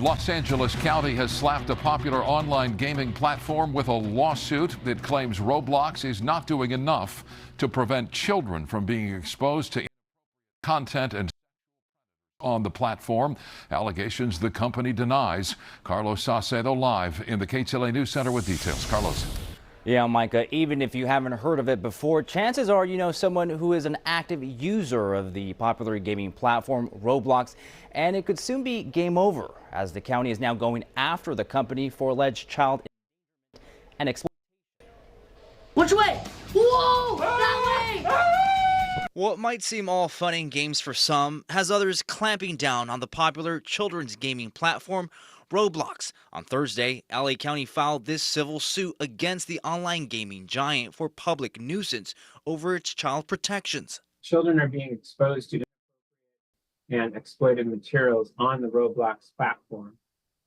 Los Angeles County has slapped a popular online gaming platform with a lawsuit that claims Roblox is not doing enough to prevent children from being exposed to content and on the platform. Allegations the company denies. Carlos Saucedo live in the KTLA News Center with details. Carlos. Yeah, Micah, even if you haven't heard of it before, chances are you know someone who is an active user of the popular gaming platform Roblox, and it could soon be game over as the county is now going after the company for alleged child and exploitation. Which way? Whoa! That way! What might seem all fun and games for some has others clamping down on the popular children's gaming platform Roblox. On Thursday, LA County filed this civil suit against the online gaming giant for public nuisance over its child protections. Children are being exposed to and exploited materials on the Roblox platform.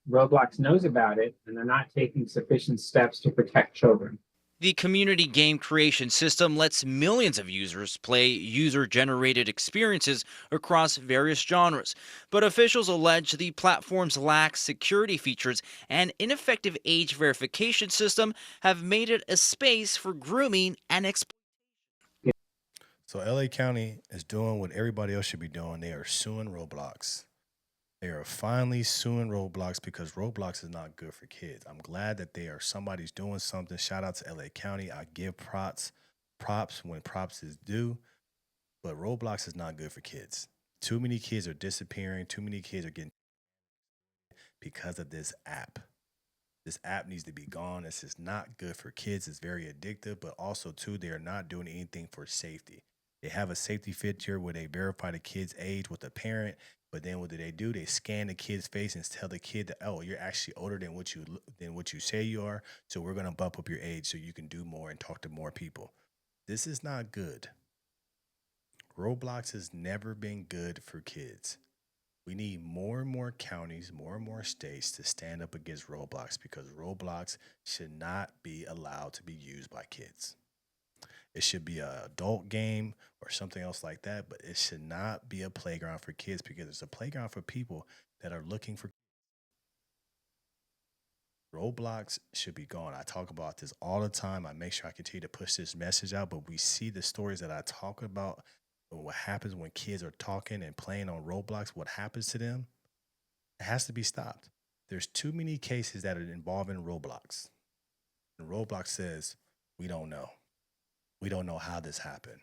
Roblox knows about it, and they're not taking sufficient steps to protect children. The community game creation system lets millions of users play user-generated experiences across various genres, but officials allege the platform's lack security features and ineffective age verification system have made it a space for grooming and exploitation. So LA County is doing what everybody else should be doing. They are suing Roblox. They are finally suing Roblox because Roblox is not good for kids. I'm glad that somebody's doing something. Shout out to LA County. I give props when props is due. But Roblox is not good for kids. Too many kids are disappearing. Too many kids are getting because of this app. This app needs to be gone. This is not good for kids. It's very addictive, but also too, they are not doing anything for safety. They have a safety feature where they verify the kid's age with the parent. But then what do? They scan the kid's face and tell the kid that, oh, you're actually older than what you say you are. So we're going to bump up your age so you can do more and talk to more people. This is not good. Roblox has never been good for kids. We need more and more counties, more and more states to stand up against Roblox because Roblox should not be allowed to be used by kids. It should be an adult game or something else like that, but it should not be a playground for kids because it's a playground for people that are looking for. Roblox should be gone. I talk about this all the time. I make sure I continue to push this message out, but we see the stories that I talk about, what happens when kids are talking and playing on Roblox, what happens to them. It has to be stopped. There's too many cases that are involving Roblox. And Roblox says, we don't know. We don't know how this happened.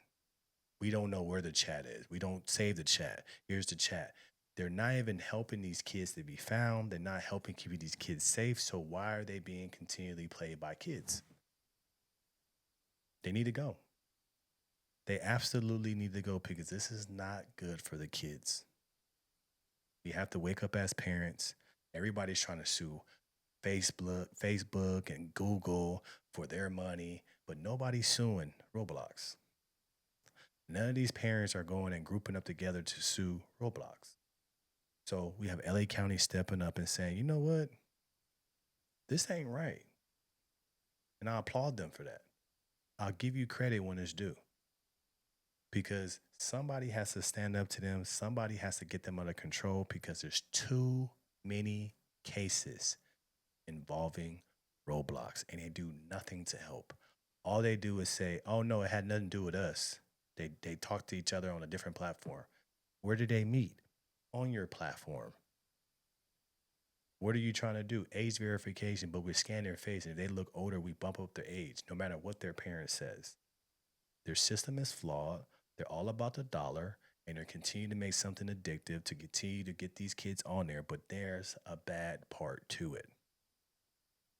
We don't know where the chat is. We don't save the chat. Here's the chat. They're not even helping these kids to be found. They're not helping keep these kids safe. So why are they being continually played by kids? They need to go. They absolutely need to go because this is not good for the kids. We have to wake up as parents. Everybody's trying to sue Facebook and Google for their money, but nobody's suing Roblox. None of these parents are going and grouping up together to sue Roblox. So we have LA County stepping up and saying, you know what? This ain't right. And I applaud them for that. I'll give you credit when it's due. Because somebody has to stand up to them. Somebody has to get them under control because there's too many cases involving Roblox and they do nothing to help. All they do is say, oh no, it had nothing to do with us. They talk to each other on a different platform. Where did they meet? On your platform. What are you trying to do? Age verification, but we scan their face and if they look older, we bump up their age, no matter what their parent says. Their system is flawed. They're all about the dollar and they're continuing to make something addictive to continue to get these kids on there, but there's a bad part to it.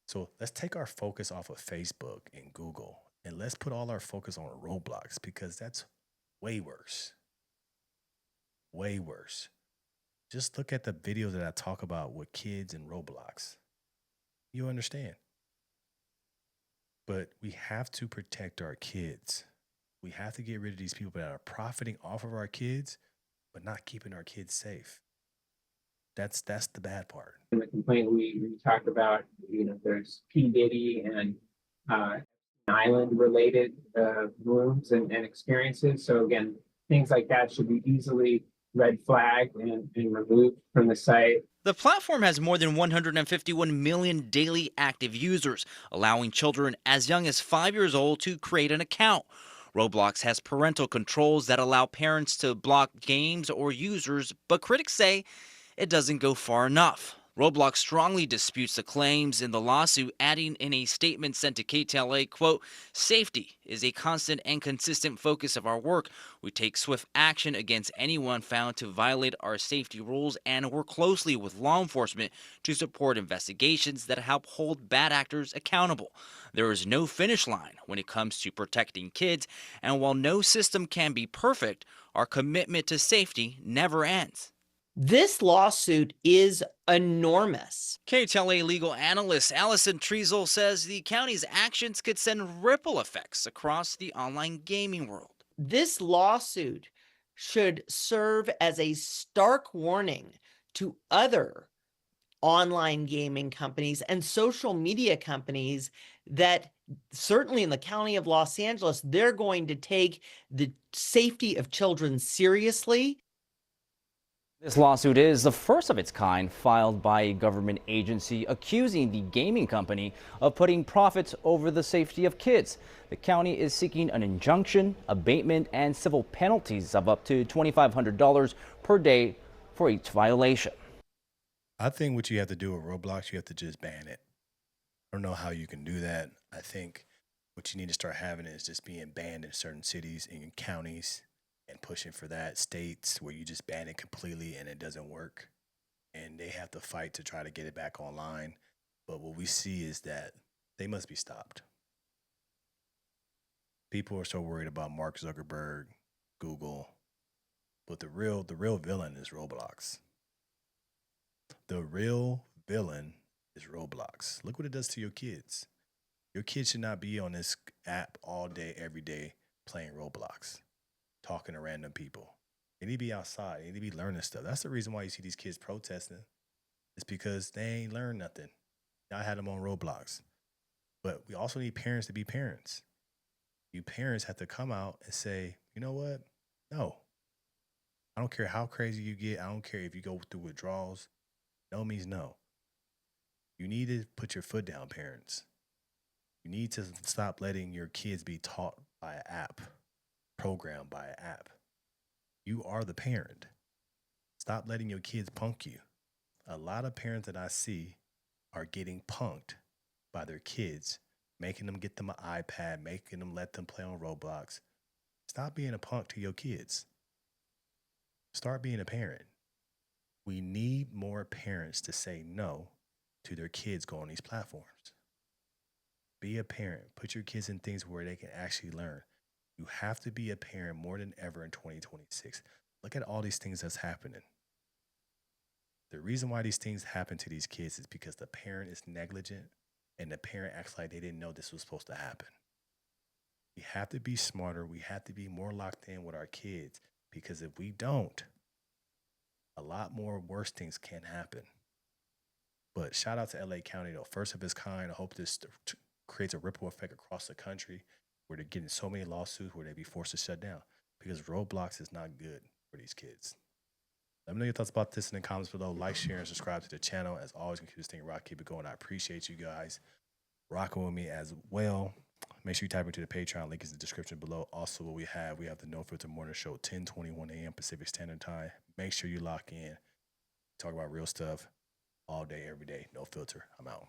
So let's take our focus off of Facebook and Google and let's put all our focus on Roblox because that's way worse. Way worse. Just look at the videos that I talk about with kids and Roblox. You understand. But we have to protect our kids. We have to get rid of these people that are profiting off of our kids, but not keeping our kids safe. That's the bad part. In the complaint, we talk about, there's P. Diddy and island related rooms and experiences. So again, things like that should be easily red flagged and removed from the site. The platform has more than 151 million daily active users, allowing children as young as 5 years old to create an account. Roblox has parental controls that allow parents to block games or users, but critics say it doesn't go far enough. Roblox strongly disputes the claims in the lawsuit, adding in a statement sent to KTLA, quote, "Safety is a constant and consistent focus of our work. We take swift action against anyone found to violate our safety rules and work closely with law enforcement to support investigations that help hold bad actors accountable. There is no finish line when it comes to protecting kids, and while no system can be perfect, our commitment to safety never ends." This lawsuit is enormous. KTLA legal analyst Allison Treasel says the county's actions could send ripple effects across the online gaming world. This lawsuit should serve as a stark warning to other online gaming companies and social media companies that certainly in the county of Los Angeles, they're going to take the safety of children seriously. This lawsuit is the first of its kind filed by a government agency accusing the gaming company of putting profits over the safety of kids. The county is seeking an injunction, abatement, and civil penalties of up to $2,500 per day for each violation. I think what you have to do with Roblox, you have to just ban it. I don't know how you can do that. I think what you need to start having is just being banned in certain cities and counties and pushing for that. States where you just ban it completely and it doesn't work. And they have to fight to try to get it back online. But what we see is that they must be stopped. People are so worried about Mark Zuckerberg, Google, but the real villain is Roblox. The real villain is Roblox. Look what it does to your kids. Your kids should not be on this app all day, every day, playing Roblox, talking to random people. They need to be outside. They need to be learning stuff. That's the reason why you see these kids protesting. It's because they ain't learned nothing. I had them on Roblox. But we also need parents to be parents. You parents have to come out and say, you know what? No. I don't care how crazy you get. I don't care if you go through withdrawals. No means no. You need to put your foot down, parents. You need to stop letting your kids be taught by an app, programmed by an app. You are the parent. Stop letting your kids punk you. A lot of parents that I see are getting punked by their kids, making them get them an iPad, making them let them play on Roblox. Stop being a punk to your kids. Start being a parent. We need more parents to say no to their kids going on these platforms. Be a parent. Put your kids in things where they can actually learn. You have to be a parent more than ever in 2026. Look at all these things that's happening. The reason why these things happen to these kids is because the parent is negligent and the parent acts like they didn't know this was supposed to happen. We have to be smarter. We have to be more locked in with our kids, because if we don't, a lot more worse things can happen. But shout out to LA County, though, first of its kind. I hope this creates a ripple effect across the country where they're getting so many lawsuits where they'd be forced to shut down, because Roblox is not good for these kids. Let me know your thoughts about this in the comments below. Like, share, and subscribe to the channel. As always, keep this thing rock, keep it going. I appreciate you guys rocking with me as well. Make sure you type into the Patreon. Link is in the description below. Also, what we have the No Filter Morning Show, 10:21 a.m. Pacific Standard Time. Make sure you lock in. Talk about real stuff all day, every day. No filter. I'm out.